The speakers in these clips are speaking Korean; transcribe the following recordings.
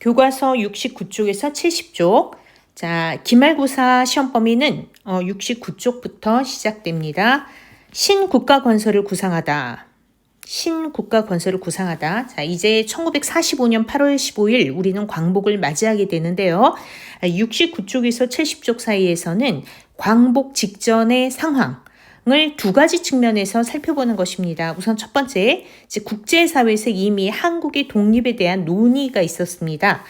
교과서 69쪽에서 70쪽. 자, 기말고사 시험 범위는 69쪽부터 시작됩니다. 신국가 건설을 구상하다. 신국가 건설을 구상하다. 자, 이제 1945년 8월 15일 우리는 광복을 맞이하게 되는데요. 69쪽에서 70쪽 사이에서는 광복 직전의 상황을 두 가지 측면에서 살펴보는 것입니다. 우선 첫 번째, 국제사회에서 이미 한국의 독립에 대한 논의가 있었습니다.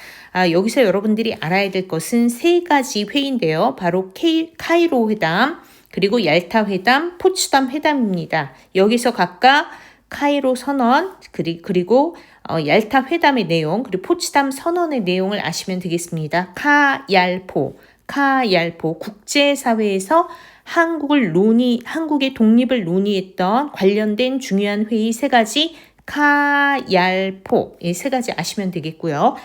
여기서 여러분들이 알아야 될 것은 세 가지 회의인데요. 바로 카이로 회담, 그리고 얄타 회담, 포츠담 회담입니다. 여기서 각각 카이로 선언, 그리고 얄타 회담의 내용, 그리고 포츠담 선언의 내용을 아시면 되겠습니다. 카얄포, 국제사회에서 한국의 독립을 논의했던 관련된 중요한 회의 세 가지, 카얄포, 세 가지 아시면 되겠고요.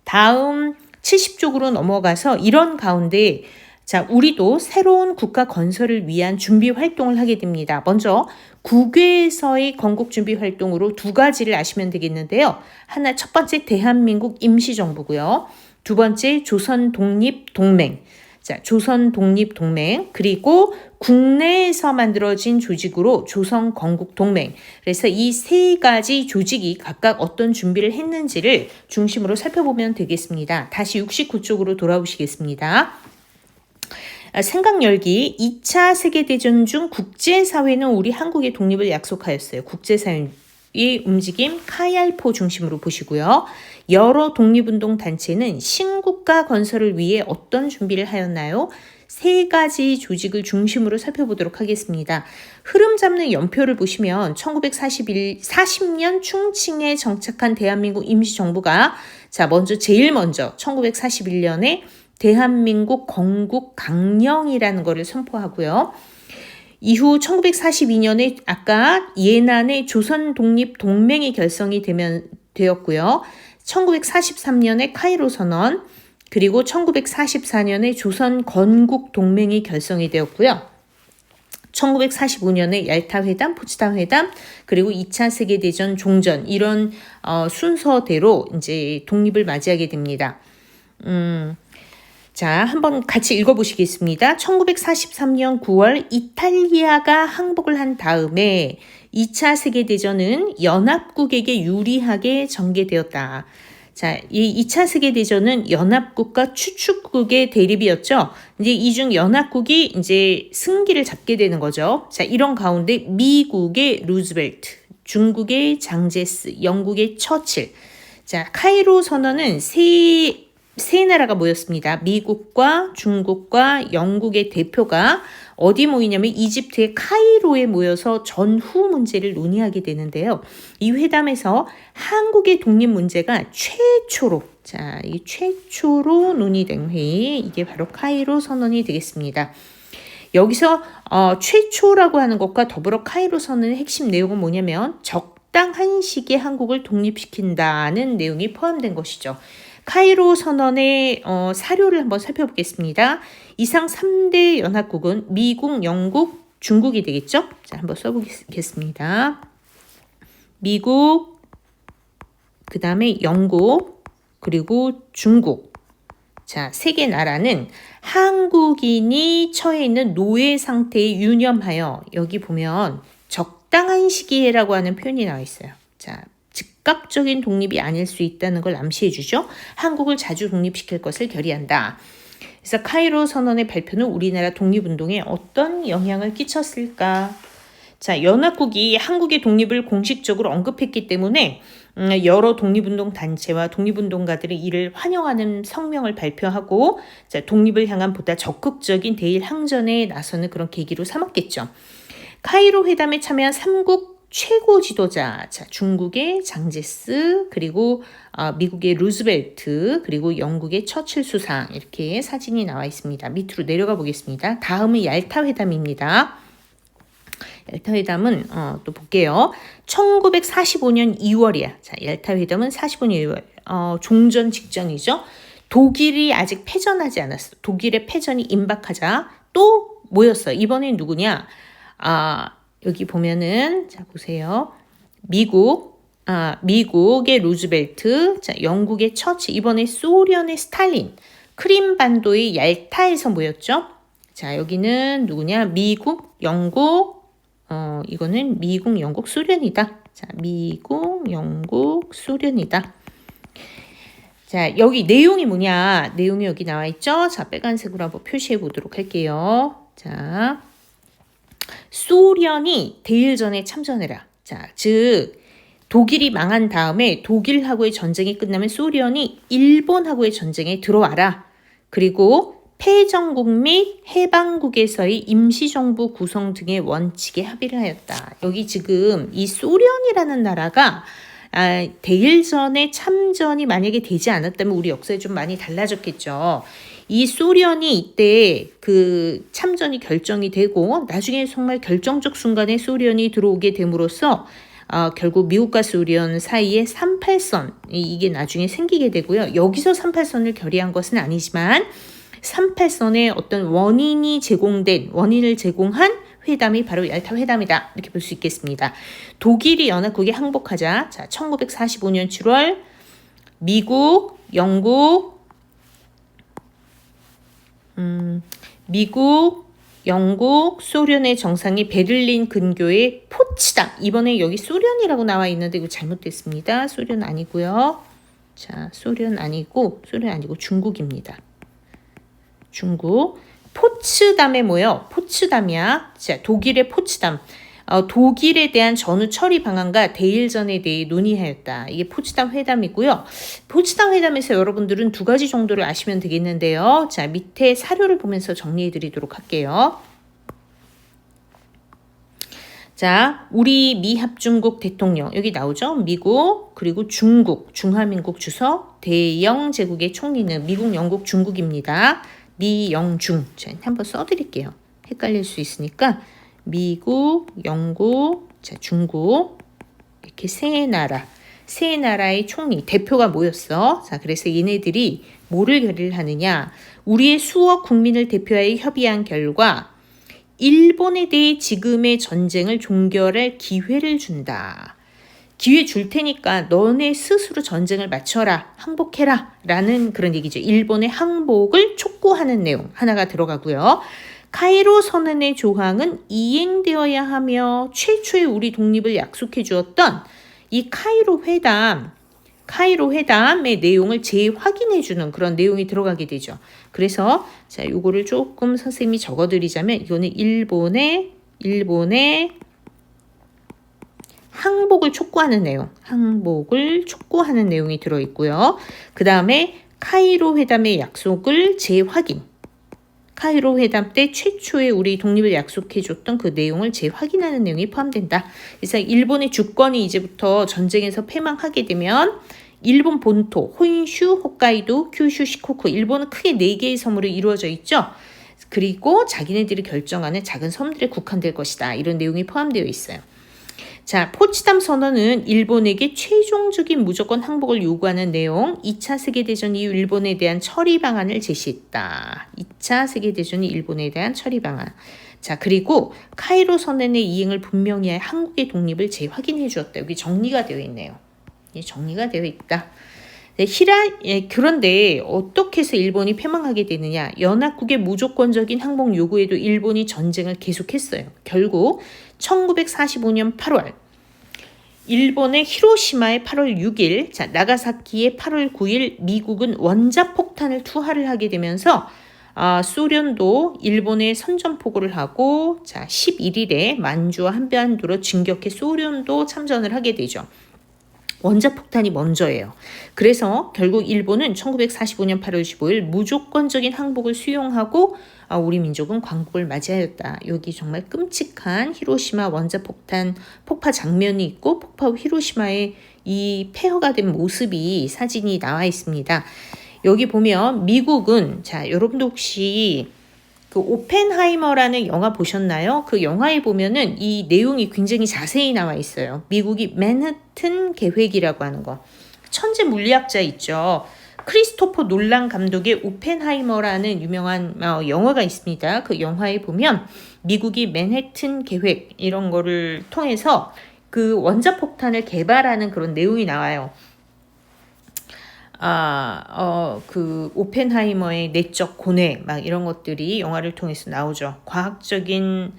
다음 70쪽으로 넘어가서 이런 가운데 자, 우리도 새로운 국가 건설을 위한 준비 활동을 하게 됩니다. 먼저 국외에서의 건국 준비 활동으로 두 가지를 아시면 되겠는데요. 첫 번째 대한민국 임시정부고요. 두 번째 조선독립동맹. 자, 조선독립동맹, 그리고 국내에서 만들어진 조직으로 조선건국동맹. 그래서 이 세 가지 조직이 각각 어떤 준비를 했는지를 중심으로 살펴보면 되겠습니다. 다시 69쪽으로 돌아오시겠습니다. 생각 열기. 2차 세계대전 중 국제사회는 우리 한국의 독립을 약속하였어요. 국제사회의 움직임 카얄포 중심으로 보시고요. 여러 독립운동 단체는 신국가 건설을 위해 어떤 준비를 하였나요? 세 가지 조직을 중심으로 살펴보도록 하겠습니다. 흐름 잡는 연표를 보시면 40년 충칭에 정착한 대한민국 임시정부가 제일 먼저 1941년에 대한민국 건국 강령이라는 것을 선포하고요. 이후 1942년에 아까 예난의 조선독립동맹이 결성이 되었고요. 1943년에 카이로 선언, 그리고 1944년에 조선건국동맹이 결성이 되었고요. 1945년에 얄타 회담, 포츠담 회담, 그리고 2차 세계대전 종전, 이런 순서대로 이제 독립을 맞이하게 됩니다. 자, 한번 같이 읽어보시겠습니다. 1943년 9월 이탈리아가 항복을 한 다음에 2차 세계대전은 연합국에게 유리하게 전개되었다. 자, 이 2차 세계대전은 연합국과 추축국의 대립이었죠. 이제 이 중 연합국이 이제 승기를 잡게 되는 거죠. 자, 이런 가운데 미국의 루즈벨트, 중국의 장제스, 영국의 처칠. 자, 카이로 선언은 세 나라가 모였습니다. 미국과 중국과 영국의 대표가 어디 모이냐면 이집트의 카이로에 모여서 전후 문제를 논의하게 되는데요. 이 회담에서 한국의 독립 문제가 최초로 논의된 회의, 이게 바로 카이로 선언이 되겠습니다. 여기서 최초라고 하는 것과 더불어 카이로 선언의 핵심 내용은 뭐냐면 적당한 시기에 한국을 독립시킨다는 내용이 포함된 것이죠. 카이로 선언의 사료를 한번 살펴보겠습니다. 이상 3대 연합국은 미국, 영국, 중국이 되겠죠? 자, 한번 써보겠습니다. 미국, 그 다음에 영국, 그리고 중국. 자, 세 개 나라는 한국인이 처해 있는 노예 상태에 유념하여, 여기 보면 적당한 시기에라고 하는 표현이 나와 있어요. 자, 즉각적인 독립이 아닐 수 있다는 걸 암시해 주죠. 한국을 자주 독립시킬 것을 결의한다. 그래서 카이로 선언의 발표는 우리나라 독립운동에 어떤 영향을 끼쳤을까? 자, 연합국이 한국의 독립을 공식적으로 언급했기 때문에 여러 독립운동 단체와 독립운동가들이 이를 환영하는 성명을 발표하고 독립을 향한 보다 적극적인 대일 항전에 나서는 그런 계기로 삼았겠죠. 카이로 회담에 참여한 3국 최고 지도자, 자, 중국의 장제스, 그리고 미국의 루즈벨트, 그리고 영국의 처칠 수상, 이렇게 사진이 나와 있습니다. 밑으로 내려가 보겠습니다. 다음은 얄타 회담입니다. 얄타 회담은 또 볼게요. 1945년 2월이야. 자, 얄타 회담은 45년 2월, 종전 직전이죠. 독일이 아직 패전하지 않았어. 독일의 패전이 임박하자 또 모였어요. 이번엔 누구냐? 여기 보면은 자 보세요. 미국, 미국의 루즈벨트, 자, 영국의 처치, 이번에 소련의 스탈린, 크림반도의 얄타에서 모였죠. 자, 여기는 누구냐? 미국, 영국, 이거는 미국, 영국, 소련이다. 자, 미국, 영국, 소련이다. 자, 여기 내용이 뭐냐? 내용이 여기 나와 있죠? 자, 빨간색으로 한번 표시해 보도록 할게요. 자, 소련이 대일전에 참전해라. 자, 즉 독일이 망한 다음에 독일하고의 전쟁이 끝나면 소련이 일본하고의 전쟁에 들어와라. 그리고 패전국 및 해방국에서의 임시정부 구성 등의 원칙에 합의를 하였다. 여기 지금 이 소련이라는 나라가 대일전에 참전이 만약에 되지 않았다면 우리 역사에 좀 많이 달라졌겠죠. 이 소련이 이때 그 참전이 결정이 되고 나중에 정말 결정적 순간에 소련이 들어오게 됨으로써 결국 미국과 소련 사이에 38선 이게 나중에 생기게 되고요. 여기서 38선을 결의한 것은 아니지만 38선의 어떤 원인을 제공한 회담이 바로 얄타 회담이다. 이렇게 볼 수 있겠습니다. 독일이 연합국에 항복하자. 자, 1945년 7월 미국, 영국, 소련의 정상이 베를린 근교의 포츠담. 이번에 여기 소련이라고 나와 있는데 이거 잘못됐습니다. 소련 아니고요. 자, 소련 아니고 중국입니다. 중국. 포츠담에 모여. 포츠담이야. 자, 독일의 포츠담. 독일에 대한 전후 처리 방안과 대일전에 대해 논의하였다. 이게 포츠담 회담이고요. 포츠담 회담에서 여러분들은 두 가지 정도를 아시면 되겠는데요. 자, 밑에 사료를 보면서 정리해 드리도록 할게요. 자, 우리 미합중국 대통령 여기 나오죠. 미국 그리고 중국 중화민국 주석 대영 제국의 총리는 미국, 영국, 중국입니다. 미영중. 자, 한번 써드릴게요. 헷갈릴 수 있으니까 미국, 영국, 자, 중국 이렇게 세 나라의 총리, 대표가 모였어. 자, 그래서 얘네들이 뭐를 결의를 하느냐? 우리의 수억 국민을 대표하여 협의한 결과 일본에 대해 지금의 전쟁을 종결할 기회를 준다. 기회 줄 테니까 너네 스스로 전쟁을 마쳐라, 항복해라 라는 그런 얘기죠. 일본의 항복을 촉구하는 내용 하나가 들어가고요. 카이로 선언의 조항은 이행되어야 하며 최초의 우리 독립을 약속해 주었던 이 카이로 회담의 내용을 재확인해 주는 그런 내용이 들어가게 되죠. 그래서 자, 요거를 조금 선생님이 적어 드리자면 이거는 일본의 항복을 촉구하는 내용이 들어 있고요. 그다음에 카이로 회담의 약속을 재확인. 카이로 회담 때 최초의 우리 독립을 약속해줬던 그 내용을 재확인하는 내용이 포함된다. 그래서 일본의 주권이 이제부터 전쟁에서 패망하게 되면 일본 본토, 혼슈, 홋카이도, 큐슈, 시코쿠, 일본은 크게 4개의 섬으로 이루어져 있죠. 그리고 자기네들이 결정하는 작은 섬들에 국한될 것이다. 이런 내용이 포함되어 있어요. 자, 포츠담 선언은 일본에게 최종적인 무조건 항복을 요구하는 내용, 2차 세계대전 이후 일본에 대한 처리 방안을 제시했다. 2차 세계대전이 일본에 대한 처리 방안. 자, 그리고 카이로 선언의 이행을 분명히 하여 한국의 독립을 재확인해 주었다. 여기 정리가 되어 있네요. 정리가 되어 있다. 그런데 어떻게 해서 일본이 패망하게 되느냐? 연합국의 무조건적인 항복 요구에도 일본이 전쟁을 계속했어요. 결국 1945년 8월 일본의 히로시마의 8월 6일, 자, 나가사키의 8월 9일 미국은 원자폭탄을 투하를 하게 되면서 소련도 일본에 선전포고를 하고 자, 11일에 만주와 한반도로 진격해 소련도 참전을 하게 되죠. 원자폭탄이 먼저예요. 그래서 결국 일본은 1945년 8월 15일 무조건적인 항복을 수용하고 우리 민족은 광복을 맞이하였다. 여기 정말 끔찍한 히로시마 원자폭탄 폭파 장면이 있고 폭파 후 히로시마의 이 폐허가 된 모습이 사진이 나와 있습니다. 여기 보면 미국은 자, 여러분도 혹시 그 오펜하이머라는 영화 보셨나요? 그 영화에 보면은 이 내용이 굉장히 자세히 나와 있어요. 미국이 맨하튼 계획이라고 하는 거. 천재 물리학자 있죠. 크리스토퍼 놀란 감독의 오펜하이머라는 유명한 영화가 있습니다. 그 영화에 보면 미국이 맨해튼 계획 이런 거를 통해서 그 원자폭탄을 개발하는 그런 내용이 나와요. 그 오펜하이머의 내적 고뇌 막 이런 것들이 영화를 통해서 나오죠. 과학적인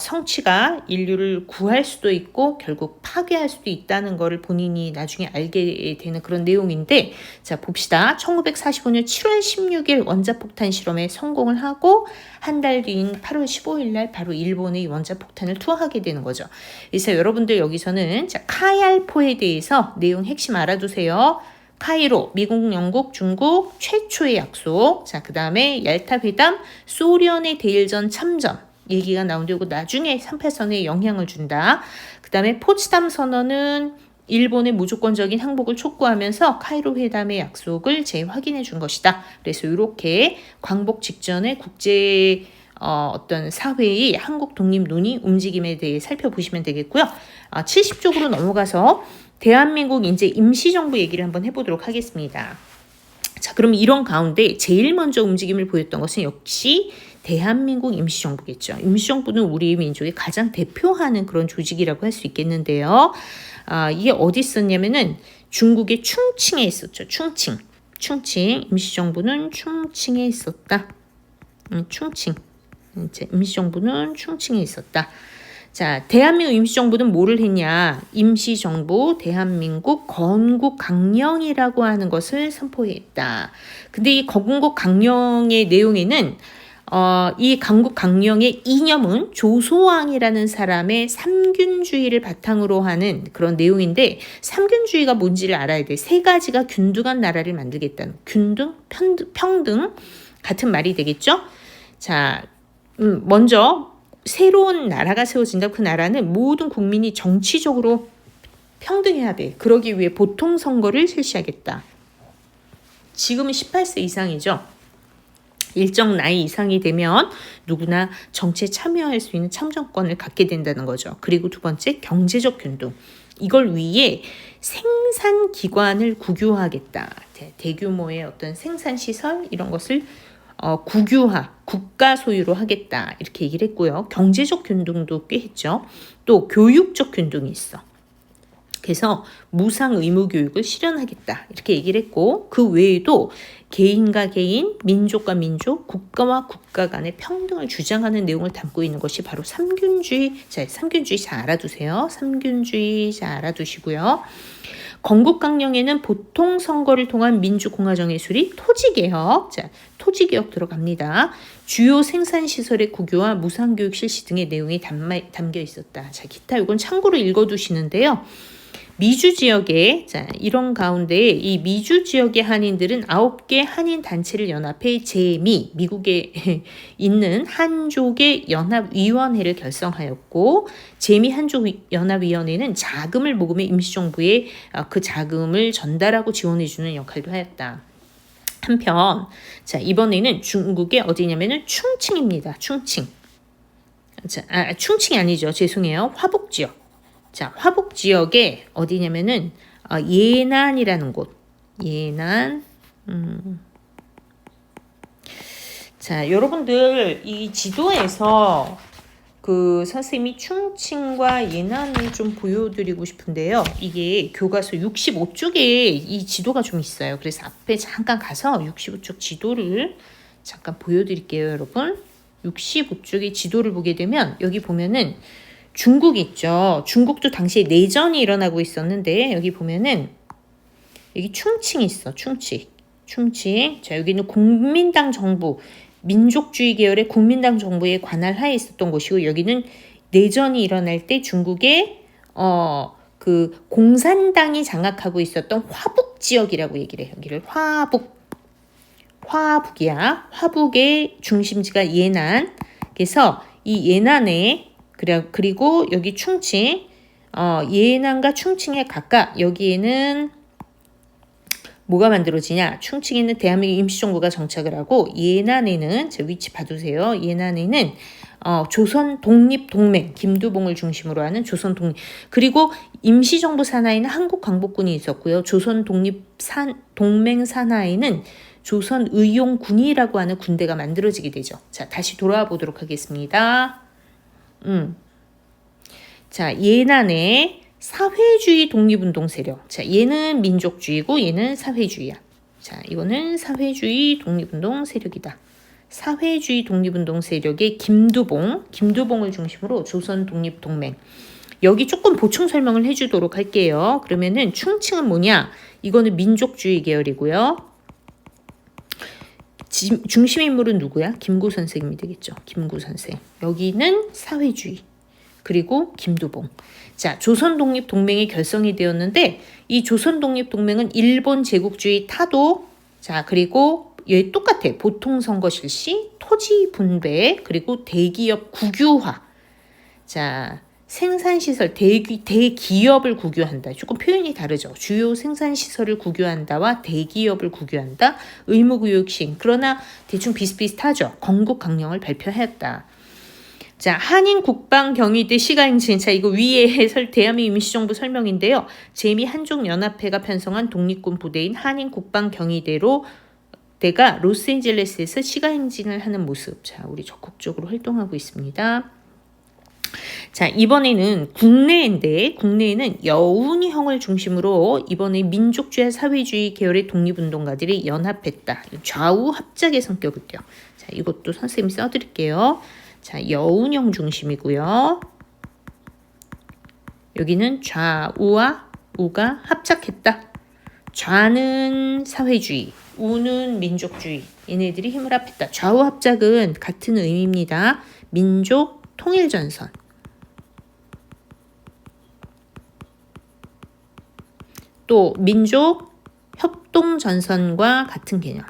성취가 인류를 구할 수도 있고 결국 파괴할 수도 있다는 것을 본인이 나중에 알게 되는 그런 내용인데, 자 봅시다. 1945년 7월 16일 원자폭탄 실험에 성공을 하고 한 달 뒤인 8월 15일 날 바로 일본의 원자폭탄을 투하하게 되는 거죠. 그래서 여러분들 여기서는 자 카얄포에 대해서 내용 핵심 알아두세요. 카이로, 미국, 영국, 중국 최초의 약속. 자, 그 다음에 얄타 회담, 소련의 대일전 참전 얘기가 나오는데 나중에 38선에 영향을 준다. 그 다음에 포츠담 선언은 일본의 무조건적인 항복을 촉구하면서 카이로 회담의 약속을 재확인해 준 것이다. 그래서 이렇게 광복 직전에 국제 어떤 사회의 한국 독립 논의 움직임에 대해 살펴보시면 되겠고요. 70쪽으로 넘어가서 대한민국 이제 임시정부 얘기를 한번 해보도록 하겠습니다. 자, 그럼 이런 가운데 제일 먼저 움직임을 보였던 것은 역시 대한민국 임시정부겠죠. 임시정부는 우리 민족의 가장 대표하는 그런 조직이라고 할 수 있겠는데요. 이게 어디 있었냐면은 중국의 충칭에 있었죠. 충칭. 임시정부는 충칭에 있었다. 충칭. 이제 임시정부는 충칭에 있었다. 자, 대한민국 임시정부는 뭐를 했냐? 임시정부 대한민국 건국강령이라고 하는 것을 선포했다. 근데 이 건국강령의 내용에는 이 건국강령의 이념은 조소왕이라는 사람의 삼균주의를 바탕으로 하는 그런 내용인데, 삼균주의가 뭔지를 알아야 돼. 세 가지가 균등한 나라를 만들겠다는, 균등, 평등 같은 말이 되겠죠? 자, 먼저 새로운 나라가 세워진다. 그 나라는 모든 국민이 정치적으로 평등해야 돼. 그러기 위해 보통선거를 실시하겠다. 지금은 18세 이상이죠. 일정 나이 이상이 되면 누구나 정치에 참여할 수 있는 참정권을 갖게 된다는 거죠. 그리고 두 번째, 경제적 균등. 이걸 위해 생산기관을 국유화하겠다. 대규모의 어떤 생산시설 이런 것을 국유화, 국가 소유로 하겠다. 이렇게 얘기를 했고요. 경제적 균등도 꽤 했죠. 또 교육적 균등이 있어. 그래서 무상 의무 교육을 실현하겠다. 이렇게 얘기를 했고, 그 외에도 개인과 개인, 민족과 민족, 국가와 국가 간의 평등을 주장하는 내용을 담고 있는 것이 바로 삼균주의. 자, 삼균주의 잘 알아두세요. 삼균주의 잘 알아두시고요. 건국강령에는 보통선거를 통한 민주공화정의 수립, 토지개혁, 자, 토지개혁 들어갑니다. 주요 생산시설의 국유와 무상교육 실시 등의 내용이 담겨 있었다. 자, 기타 이건 참고로 읽어두시는데요. 미주 지역에, 자, 이런 가운데 이 미주 지역의 한인들은 9개 한인 단체를 연합해 제미, 미국에 있는 한족의 연합위원회를 결성하였고, 제미 한족연합위원회는 자금을 모금해 임시정부에 그 자금을 전달하고 지원해주는 역할도 하였다. 한편, 자, 이번에는 중국의 어디냐면은 충칭입니다. 충칭. 자, 충칭이 아니죠. 죄송해요. 화북 지역. 자, 화북 지역에 어디냐면은 예난이라는 곳. 예난. 자, 여러분들 이 지도에서 그 선생님이 충칭과 예난을 좀 보여드리고 싶은데요. 이게 교과서 65쪽에 이 지도가 좀 있어요. 그래서 앞에 잠깐 가서 65쪽 지도를 잠깐 보여드릴게요, 여러분. 65쪽의 지도를 보게 되면 여기 보면은 중국 있죠. 중국도 당시에 내전이 일어나고 있었는데 여기 보면은 여기 충칭이 있어. 충칭. 자, 여기는 국민당 정부, 민족주의 계열의 국민당 정부의 관할 하에 있었던 곳이고, 여기는 내전이 일어날 때 중국의 그 공산당이 장악하고 있었던 화북 지역이라고 얘기를 해요. 여기를 화북이야. 화북의 중심지가 예난. 그래서 이 예난에 그리고 여기 충칭, 예난과 충칭에 각각 여기에는 뭐가 만들어지냐? 충칭에는 대한민국 임시정부가 정착을 하고, 예난에는 제 위치 봐두세요. 예난에는 조선 독립동맹, 김두봉을 중심으로 하는 조선 독립, 그리고 임시정부 산하에는 한국 광복군이 있었고요. 조선 동맹 산하에는 조선의용군이라고 하는 군대가 만들어지게 되죠. 자, 다시 돌아와 보도록 하겠습니다. 자, 예난의 사회주의 독립운동 세력. 자, 얘는 민족주의고 얘는 사회주의야. 자, 이거는 사회주의 독립운동 세력이다. 사회주의 독립운동 세력의 김두봉을 중심으로 조선 독립동맹. 여기 조금 보충 설명을 해주도록 할게요. 그러면은 충칭은 뭐냐? 이거는 민족주의 계열이고요. 중심 인물은 누구야? 김구 선생님이 되겠죠. 김구 선생. 여기는 사회주의. 그리고 김두봉. 자, 조선 독립 동맹이 결성이 되었는데 이 조선 독립 동맹은 일본 제국주의 타도, 자, 그리고 얘 똑같아. 보통 선거 실시, 토지 분배, 그리고 대기업 국유화. 자, 생산시설, 대기업을 국유한다. 조금 표현이 다르죠. 주요 생산시설을 국유한다와 대기업을 국유한다. 의무교육 시행. 그러나 대충 비슷비슷하죠. 건국 강령을 발표하였다. 자, 한인 국방 경위대 시가행진. 자, 이거 위에 대한민국 임시정부 설명인데요. 제미 한족연합회가 편성한 독립군 부대인 한인 국방 경위대로 대가 로스앤젤레스에서 시가행진을 하는 모습. 자, 우리 적극적으로 활동하고 있습니다. 자, 이번에는 국내인데 국내에는 여운형을 중심으로 이번에 민족주의 사회주의 계열의 독립운동가들이 연합했다. 좌우 합작의 성격을 띄요. 자, 이것도 선생님이 써드릴게요. 자, 여운형 중심이고요. 여기는 좌우와 우가 합작했다. 좌는 사회주의, 우는 민족주의. 얘네들이 힘을 합했다. 좌우 합작은 같은 의미입니다. 민족 통일전선. 또 민족 협동전선과 같은 개념.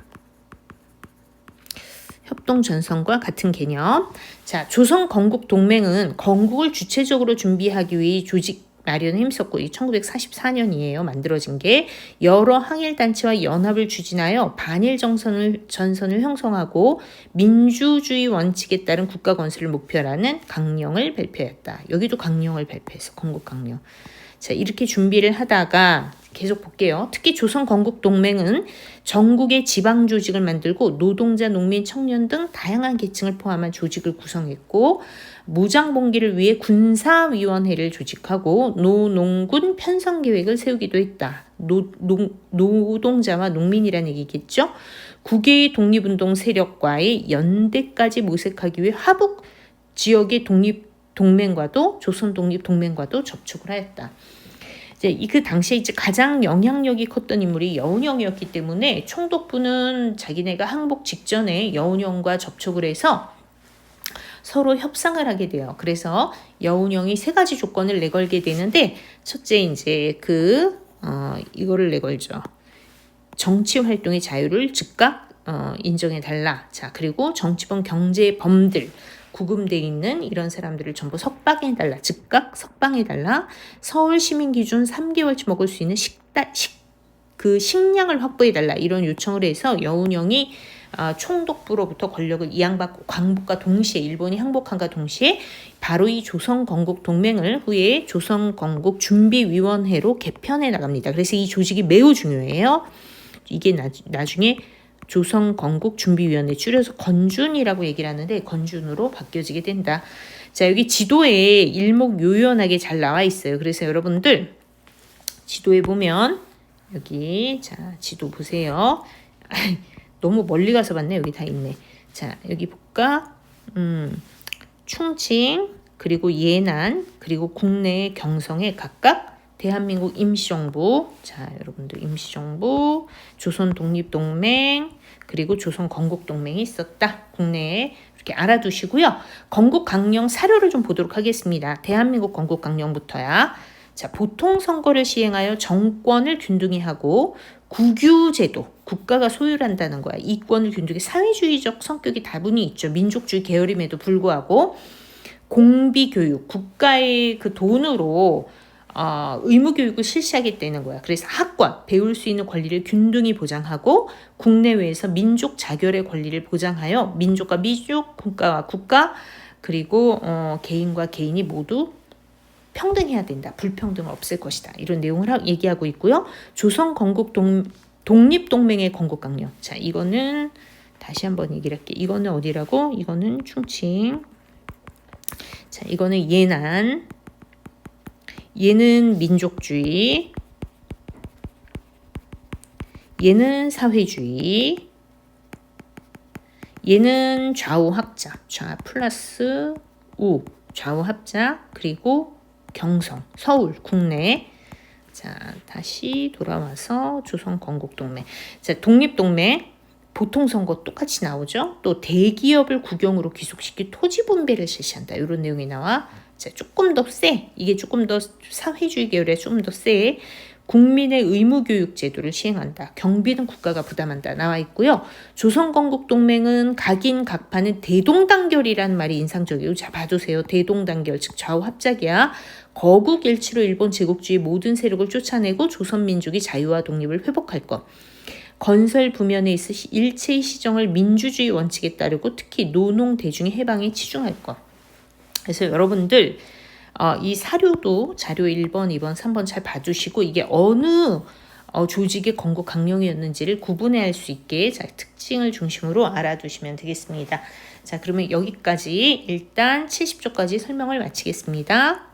협동전선과 같은 개념. 자, 조선 건국 동맹은 건국을 주체적으로 준비하기 위해 조직 마련에 힘썼고, 1944년이에요. 만들어진 게 여러 항일단체와 연합을 추진하여 반일 전선을 형성하고 민주주의 원칙에 따른 국가 건설을 목표로 하는 강령을 발표했다. 여기도 강령을 발표했어. 건국 강령. 자, 이렇게 준비를 하다가 계속 볼게요. 특히 조선 건국 동맹은 전국의 지방 조직을 만들고 노동자, 농민, 청년 등 다양한 계층을 포함한 조직을 구성했고, 무장 봉기를 위해 군사위원회를 조직하고 노농군 편성 계획을 세우기도 했다. 노동자와 농민이라는 얘기겠죠. 9개의 독립운동 세력과의 연대까지 모색하기 위해 화북 지역의 독립동맹과도 조선 독립동맹과도 접촉을 하였다. 이제 그 당시에 이제 가장 영향력이 컸던 인물이 여운형이었기 때문에 총독부는 자기네가 항복 직전에 여운형과 접촉을 해서 서로 협상을 하게 돼요. 그래서 여운형이 3가지 조건을 내걸게 되는데, 첫째 이제 이거를 내걸죠. 정치 활동의 자유를 즉각 인정해달라. 자, 그리고 정치범 경제범들, 구금돼 있는 이런 사람들을 전부 석방해달라. 즉각 석방해달라. 서울 시민 기준 3개월치 먹을 수 있는 식량을 확보해달라. 이런 요청을 해서 여운형이 총독부로부터 권력을 이양받고 광복과 동시에, 일본이 항복한과 동시에 바로 이 조선 건국 동맹을 후에 조선 건국 준비위원회로 개편해 나갑니다. 그래서 이 조직이 매우 중요해요. 이게 나중에 조선 건국 준비위원회, 줄여서 건준이라고 얘기를 하는데 건준으로 바뀌어지게 된다. 자, 여기 지도에 일목요연하게 잘 나와 있어요. 그래서 여러분들 지도에 보면 여기, 자, 지도 보세요. 너무 멀리 가서 봤네. 여기 다 있네. 자, 여기 볼까? 충칭, 그리고 예난, 그리고 국내의 경성에 각각 대한민국 임시정부, 자, 여러분들 임시정부, 조선 독립동맹, 그리고 조선 건국동맹이 있었다. 국내에 이렇게 알아두시고요. 건국강령 사료를 좀 보도록 하겠습니다. 대한민국 건국강령부터야. 자, 보통 선거를 시행하여 정권을 균등히 하고 국유제도, 국가가 소유한다는 거야. 이권을 균등히, 사회주의적 성격이 다분히 있죠. 민족주의 계열임에도 불구하고 공비교육, 국가의 그 돈으로 의무교육을 실시하게 되는 거야. 그래서 학과, 배울 수 있는 권리를 균등히 보장하고 국내외에서 민족 자결의 권리를 보장하여 민족과 민족, 국가와 국가, 그리고 개인과 개인이 모두 평등해야 된다. 불평등을 없앨 것이다. 이런 내용을 얘기하고 있고요. 조선 건국 독립동맹의 건국강령. 자, 이거는 다시 한번 얘기를 할게. 이거는 어디라고? 이거는 충칭. 자, 이거는 예난. 얘는 민족주의, 얘는 사회주의, 얘는 좌우합작, 좌 플러스 우, 좌우합작, 그리고 경성, 서울, 국내. 자, 다시 돌아와서 조선건국동맹. 자, 독립동맹. 보통선거 똑같이 나오죠. 또 대기업을 국영으로 귀속시키 토지 분배를 실시한다. 이런 내용이 나와. 자, 조금 더 세. 이게 조금 더 사회주의 계열에 조금 더 세. 국민의 의무교육 제도를 시행한다. 경비는 국가가 부담한다. 나와 있고요. 조선건국동맹은 각인 각파는 대동단결이라는 말이 인상적이고, 자 봐주세요. 대동단결, 즉 좌우합작이야. 거국 일치로 일본 제국주의 모든 세력을 쫓아내고 조선민족이 자유와 독립을 회복할 것. 건설 부면에 있어 일체의 시정을 민주주의 원칙에 따르고 특히 노농 대중의 해방에 치중할 것. 그래서 여러분들 이 사료도 자료 1번, 2번, 3번 잘 봐주시고 이게 어느 조직의 건국 강령이었는지를 구분해야 할 수 있게 자, 특징을 중심으로 알아두시면 되겠습니다. 자, 그러면 여기까지 일단 70조까지 설명을 마치겠습니다.